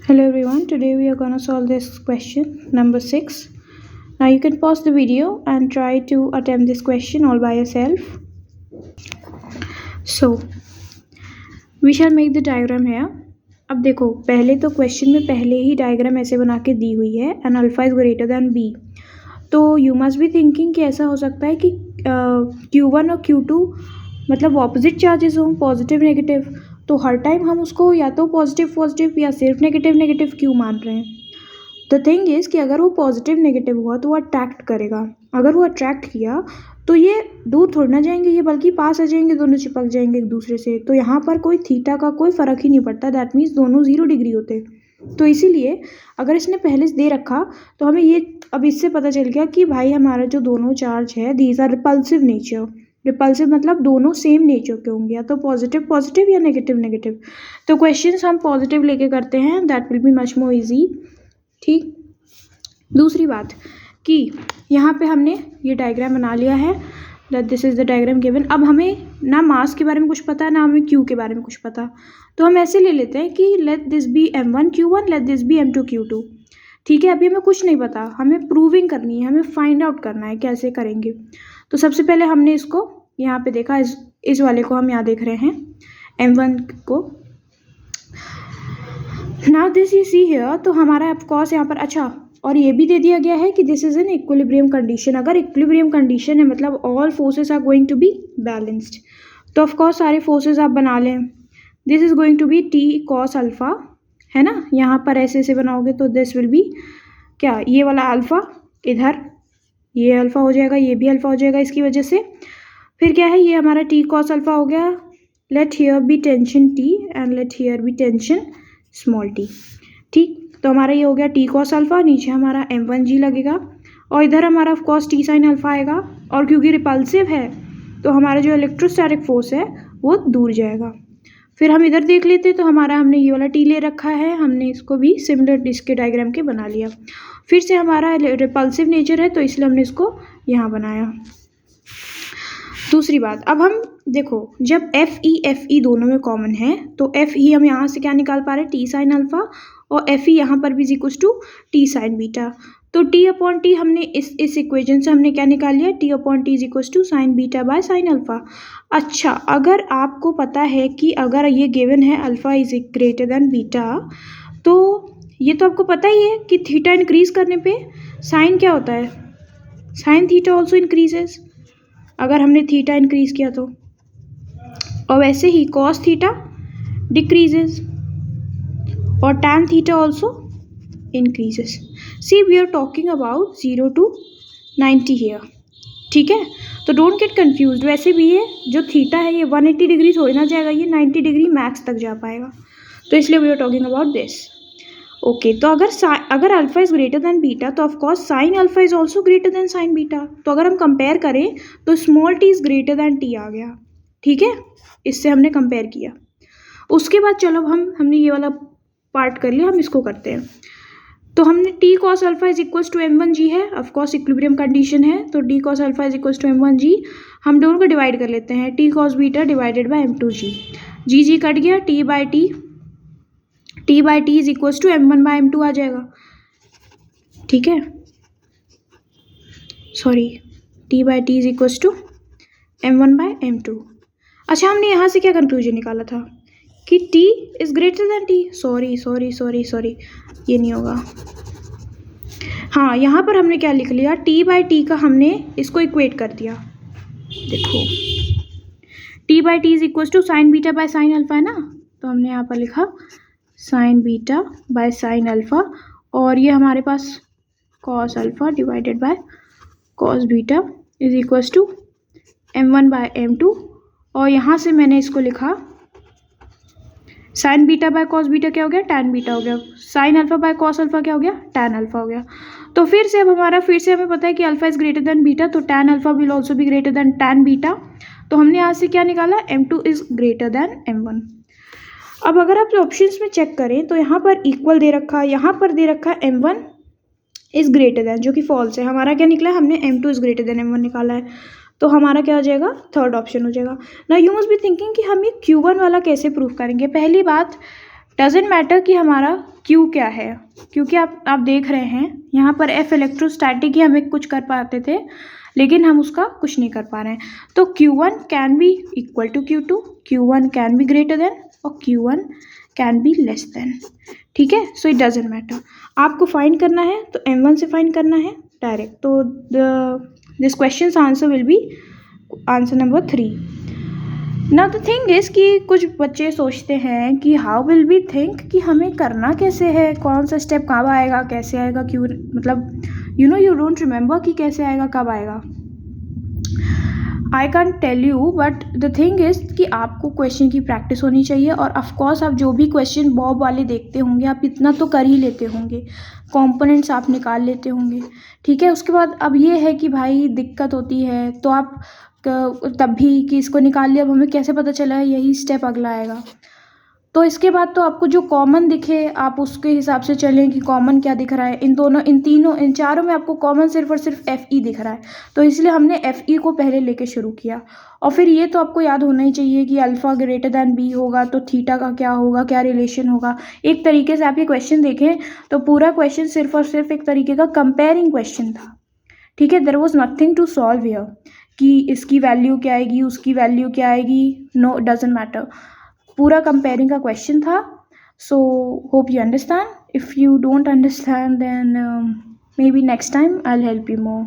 Hello everyone, today we are going to solve this question number 6. Now you can pause the video and try to attempt this question all by yourself. So, we shall make the diagram here. अब देखो पहले तो question में पहले ही diagram ऐसे बना के दी हुई है an alpha is greater than b. तो यू मस्ट बी थिंकिंग कि ऐसा हो सकता है कि Q1 और Q2 मतलब ऑपोजिट चार्जेस हों, पॉजिटिव नेगेटिव. तो हर टाइम हम उसको या तो पॉजिटिव पॉजिटिव या सिर्फ नेगेटिव नेगेटिव क्यों मान रहे हैं. द थिंग इज़ कि अगर वो पॉजिटिव नेगेटिव हुआ तो वो अट्रैक्ट करेगा. अगर वो अट्रैक्ट किया तो ये दूर थोड़ी ना जाएंगे, ये बल्कि पास आ जाएंगे, दोनों चिपक जाएंगे एक दूसरे से. तो यहाँ पर कोई थीटा का कोई फ़र्क ही नहीं पड़ता. दैट मीन्स दोनों 0 डिग्री होते. तो इसीलिए अगर इसने पहले से दे रखा तो हमें ये अब इससे पता चल गया कि भाई हमारा जो दोनों चार्ज है these are repulsive nature. Repulsive मतलब दोनों सेम नेचर के होंगे, या तो पॉजिटिव पॉजिटिव या नेगेटिव नेगेटिव. तो क्वेश्चंस हम पॉजिटिव लेके करते हैं, that will be much more easy. ठीक. दूसरी बात कि यहाँ पे हमने ये डायग्राम बना लिया है, that this is the diagram given. अब हमें ना मास के बारे में कुछ पता, ना हमें क्यू के बारे में कुछ पता. तो हम ऐसे ले लेते हैं कि let this be M1 Q1, let this be M2 Q2. ठीक है. अभी हमें कुछ नहीं पता, हमें प्रूविंग करनी है, हमें फाइंड आउट करना है कैसे करेंगे. तो सबसे पहले हमने इसको यहाँ पे देखा, इस वाले को हम यहाँ देख रहे हैं M1 को. Now this you see here. तो हमारा ऑफकोर्स यहाँ पर अच्छा और ये भी दे दिया गया है कि this is an equilibrium condition. अगर इक्विलिब्रियम कंडीशन है मतलब all forces are going to be balanced. तो ऑफकोर्स सारे फोर्सेस आप बना लें. This is going to be T cos alpha, है ना. यहाँ पर ऐसे ऐसे बनाओगे तो दिस विल बी क्या, ये वाला अल्फा इधर, ये अल्फा हो जाएगा, ये भी अल्फा हो जाएगा इसकी वजह से. फिर क्या है, ये हमारा T cos अल्फा हो गया. Let here be tension T and let here be tension small t. ठीक. तो हमारा ये हो गया T cos अल्फा, नीचे हमारा M1G लगेगा और इधर हमारा ऑफकोर्स T sin अल्फा आएगा. और क्योंकि रिपल्सिव है तो हमारा जो इलेक्ट्रोस्टैटिक फोर्स है वो दूर जाएगा. फिर हम इधर देख लेते तो हमारा हमने ये वाला T ले रखा है, हमने इसको भी सिमिलर इसके डायग्राम के बना लिया. फिर से हमारा रिपल्सिव नेचर है तो इसलिए हमने इसको यहाँ बनाया. दूसरी बात, अब हम देखो जब FE दोनों में कॉमन है तो FE हम यहाँ से क्या निकाल पा रहे हैं, T sin अल्फा, और FE यहाँ पर भी is equal to T sin beta. तो T अपॉन T हमने इस इक्वेशन से हमने क्या निकाल लिया, T upon T is equal to sine beta by sine alpha. अच्छा, अगर आपको पता है कि अगर ये गिवन है alpha is greater than beta, तो ये तो आपको पता ही है कि थीटा इंक्रीज करने पे साइन क्या होता है, साइन थीटा ऑल्सो इंक्रीजेज अगर हमने थीटा इंक्रीज किया तो. और वैसे ही कॉस थीटा डिक्रीजेज और tan theta also increases. See we are talking about 0 to 90 here. ठीक है. तो डोंट गेट कंफ्यूज. वैसे भी ये जो थीटा है ये 180 डिग्री थोड़ी ना जाएगा, ये 90 डिग्री मैक्स तक जा पाएगा. तो इसलिए we are talking about this. Okay. तो अगर alpha is greater than beta तो of course sine alpha is also greater than sine beta. तो अगर हम कंपेयर करें तो small t is greater than T आ गया. ठीक है. इससे हमने कंपेयर किया. उसके बाद चलो हमने ये वाला पार्ट कर लिया, हम इसको करते हैं. तो हमने T cos alpha is equals to M1G है, ऑफकोर्स इक्विलिब्रियम कंडीशन है. तो T cos alpha is equals to M1G. हम दोनों को डिवाइड कर लेते हैं, T cos beta divided by M2G. G cut गया, T by T is equals to M1 by M2 आ जाएगा. ठीक है. Sorry, T by T is equals to M1 by M2. अच्छा, हमने यहाँ से क्या कंक्लूजन निकाला था कि T is greater then T. Sorry ये नहीं होगा. हाँ, यहाँ पर हमने क्या लिख लिया, T बाई टी का हमने इसको इक्वेट कर दिया. देखो T by T is equals to sine beta by sine alpha है ना. तो हमने यहाँ पर लिखा sine beta by sine alpha, और ये हमारे पास cos alpha divided by cos beta is equals to M1 by M2. और यहाँ से मैंने इसको लिखा sine beta by cos beta क्या हो गया, टैन बीटा हो गया. Sine alpha by cos alpha क्या हो गया, टैन अल्फा हो गया. तो फिर से हमें पता है कि alpha is greater than beta, तो tan alpha will also be greater than tan beta. तो हमने यहाँ से क्या निकाला, M2 is greater then M1. अब अगर आप ऑप्शंस में चेक करें तो यहाँ पर इक्वल दे रखा है, यहाँ पर दे रखा है M1 इज ग्रेटर देन, जो कि फॉल्स है. हमारा क्या निकला है, हमने M2 is greater then M1 निकाला है. तो हमारा क्या हो जाएगा, थर्ड ऑप्शन हो जाएगा. ना यू मस्ट बी थिंकिंग कि हम ये Q1 वाला कैसे प्रूव करेंगे. पहली बात, डजेंट मैटर कि हमारा क्यू क्या है, क्योंकि आप देख रहे हैं यहाँ पर एफ इलेक्ट्रोस्टैटिक ही हमें कुछ कर पाते थे, लेकिन हम उसका कुछ नहीं कर पा रहे हैं। तो Q1 can be equal to Q2, Q1 can be greater than और Q1 can be less than. ठीक है, सो इट डजेंट मैटर। आपको फाइंड करना है तो M1 से फाइंड करना है डायरेक्ट। तो this question answer will be answer number 3। Now the thing is कि कुछ बच्चे सोचते हैं कि हाउ विल बी थिंक कि हमें करना कैसे है, कौन सा स्टेप कब आएगा, कैसे आएगा, क्यों, मतलब यू डोंट रिमेंबर कि कैसे आएगा, कब आएगा। I can tell you, but the thing is कि आपको क्वेश्चन की प्रैक्टिस होनी चाहिए। और ऑफकोर्स आप जो भी क्वेश्चन बॉब वाले देखते होंगे आप इतना तो कर ही लेते होंगे, कॉम्पोनेंट्स आप निकाल लेते होंगे। ठीक है, उसके बाद अब ये है कि भाई दिक्कत होती है तो आप तब भी कि इसको निकाल लिया, अब हमें कैसे पता चला यही स्टेप अगला आएगा। तो इसके बाद तो आपको जो कॉमन दिखे आप उसके हिसाब से चलें कि कॉमन क्या दिख रहा है। इन चारों में आपको कॉमन सिर्फ और सिर्फ एफ ई दिख रहा है, तो इसलिए हमने एफ ई को पहले लेके शुरू किया। और फिर ये तो आपको याद होना ही चाहिए कि अल्फ़ा ग्रेटर दैन बी होगा तो थीटा का क्या होगा, क्या रिलेशन होगा। एक तरीके से आप ये क्वेश्चन देखें तो पूरा क्वेश्चन सिर्फ और सिर्फ एक तरीके का कंपेयरिंग क्वेश्चन था। ठीक है, there was nothing to solve here कि इसकी वैल्यू क्या आएगी, उसकी वैल्यू क्या आएगी, नो डजेंट मैटर। पूरा कंपेयरिंग का क्वेश्चन था। So hope you understand. If you don't understand then maybe next time I will help you more.